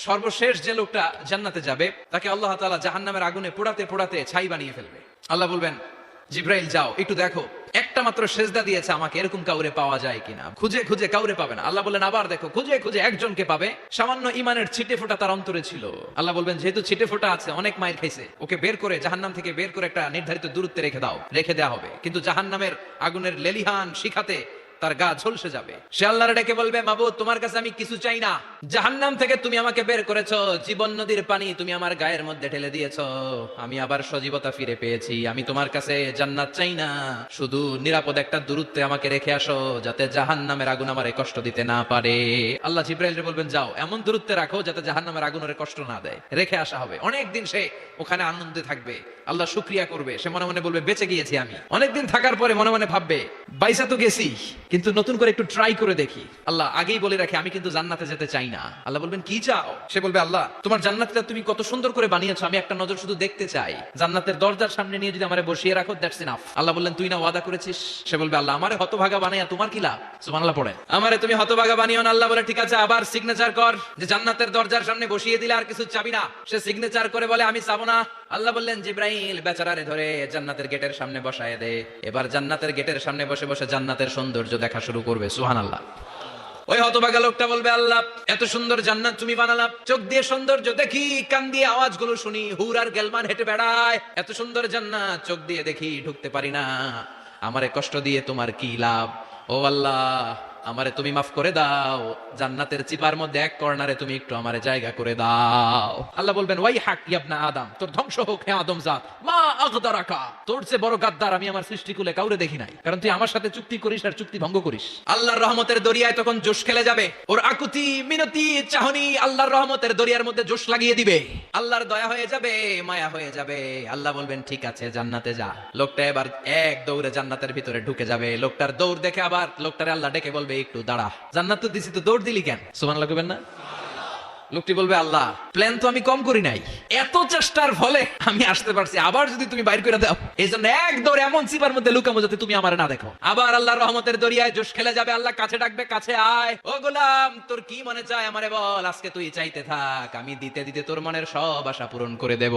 সর্বশেষ যে লোকটা জান্নাতে যাবে তাকে আল্লাহ তাআলা জাহান্নামের আগুনে পোড়াতে পোড়াতে ছাই বানিয়ে ফেলবে। আল্লাহ বলবেন, জিব্রাইল যাও একটু দেখো একটা মাত্র সেজদা দিয়েছে আমাকে, এরকম কাউরে পাওয়া যায় কিনা। খুঁজে খুঁজে কাউরে পাবে না। আল্লাহ বললেন আবার দেখো, খুঁজে খুঁজে একজনকে পাবে, সামান্য ইমানের ছিটে ফোঁটা তার অন্তরে ছিল। আল্লাহ বলবেন যেহেতু ছিটে ফোঁটা আছে, অনেক মাইর খাইছে, ওকে বের করে জাহান্নাম থেকে বের করে একটা নির্ধারিত দূরত্বে রেখে দাও, রেখে দেওয়া হবে। কিন্তু জাহান্নামের আগুনের লেলিহান শিখাতে তার গা ঝলসে যাবে। সে আল্লাহর ডেকে বলবে, মাবুদ তোমার কাছে আমি কিছু চাই না, জাহান্নাম থেকে তুমি আমাকে বের করেছো, জীবন নদীর পানি তুমি আমার গায়ের মধ্যে ঢেলে দিয়েছো, আমি আবার সজীবতা ফিরে পেয়েছি, আমি তোমার কাছে জান্নাত চাই না, শুধু নিরাপদ একটা দূরত্বে আমাকে রেখে আসো, যাতে জাহান্নামের আগুন আমারে কষ্ট দিতে না পারে। আল্লাহ জিব্রাইলকে বলবেন যাও এমন দূরত্বে রাখো যাতে জাহান্নামের আগুন ওরে কষ্ট না দেয়। রেখে আসা হবে। অনেকদিন সে ওখানে আনন্দে থাকবে, আল্লাহ শুকরিয়া করবে, সে মনে মনে বলবে বেঁচে গিয়েছি আমি। অনেকদিন থাকার পরে মনে মনে ভাববে বাইসা তো গেছি, কিন্তু নতুন করে একটু ট্রাই করে দেখি। আল্লাহ আগেই বলে রাখে আমি কিন্তু জান্নাতে যেতে চাই না। আল্লাহ বলবেন কি চাও? সে বলবে আল্লাহ তোমার জান্নাতটা তুমি কত সুন্দর করে বানিয়েছো, আমি একটা নজর শুধু দেখতে চাই, জান্নাতের দরজার সামনে নিয়ে যদি আমারে বসিয়ে রাখো দ্যাটস ইনাফ। আল্লাহ বললেন তুই না ওয়াদা করেছিস। সে বলবে আল্লাহ আমারে হতভাগা বানাইয়া তোমার কি লাভ? সুবহানাল্লাহ পড়ে, আমারে তুমি হতভাগা বানিও না। আল্লাহ বলে ঠিক আছে, আবার সিগনেচার কর যে জান্নাতের দরজার সামনে বসিয়ে দিলে আর কিছু চাবি না। সে সিগনেচার করে বলে আমি চাবো না। আল্লাহ বললেন জিব্রাইল বেচারারে ধরে জান্নাতের গেটের সামনে বসায় দে, এবার জান্নাতের গেটের সামনে বসে বসে জান্নাতের সৌন্দর্য দেখা শুরু করবে। সুবহানাল্লাহ। ওই হতভাগা লোকটা বলবে আল্লাহ এত সুন্দর জান্নাত তুমি বানালাম, চোখ দিয়ে সৌন্দর্য দেখি, কান দিয়ে আওয়াজগুলো শুনি, হুর আর গেলমান হেঁটে বেড়ায়, এত সুন্দর জান্নাত চোখ দিয়ে দেখি ঢুকতে পারি না, আমারে কষ্ট দিয়ে তোমার কি লাভ? ও আল্লাহ আমারে তুমি মাফ করে দাও, জান্নাতের চিপার মধ্যে এক কর্নারে তুমি একটু আমারে জায়গা করে দাও। আল্লাহ বলবেন ওয়াই হাক ইবনা আদম, তোর ধ্বংস হোক হে আদম জাত, মা আগদারাকা, তোর চেয়ে বড় গাদ্দার আমি আমার সৃষ্টিকুলে কাউরে দেখি নাই, কারণ তুই আমার সাথে চুক্তি করিস আর চুক্তি ভঙ্গ করিস। আল্লাহর রহমতের দরিয়ায় তখন জোশ খেলে যাবে, ওর আকুতি মিনতি চাহনি আল্লাহর রহমতের দরিয়ার মধ্যে জোশ লাগিয়ে দিবে, আল্লাহর দয়া হয়ে যাবে, মায়া হয়ে যাবে। আল্লাহ বলবেন ঠিক আছে জান্নাতে যা। লোকটা এবার এক দৌড়ে জান্নাতের ভিতরে ঢুকে যাবে। লোকটার দৌড় দেখে আবার লোকটারে আল্লাহ ডেকে বলবে একটু দাঁড়া, জান্নাত তো দিছি, তো দৌড় দিলি কেন? সুবহানাল্লাহ কইবেন না? লোকটি বলবে আল্লাহ প্ল্যান তো আমি কম করি নাই, এত চেষ্টার ফলে আমি আসতে পারছি, আবার যদি তুমি বাইর করে দাও, এই জন্য এক দৌড়ে এমন চিপার মধ্যে লুকামো যাতে তুমি আমার না দেখো। আবার আল্লাহর রহমতের দরিয়ায় জোশ খেলে যাবে। আল্লাহ কাছে ডাকবে, কাছে আয়, ও গোলাম তোর কি মনে চায় আমারে বল, আজকে তুই চাইতে থাক, আমি দিতে দিতে তোর মনের সব আশা পূরণ করে দেব।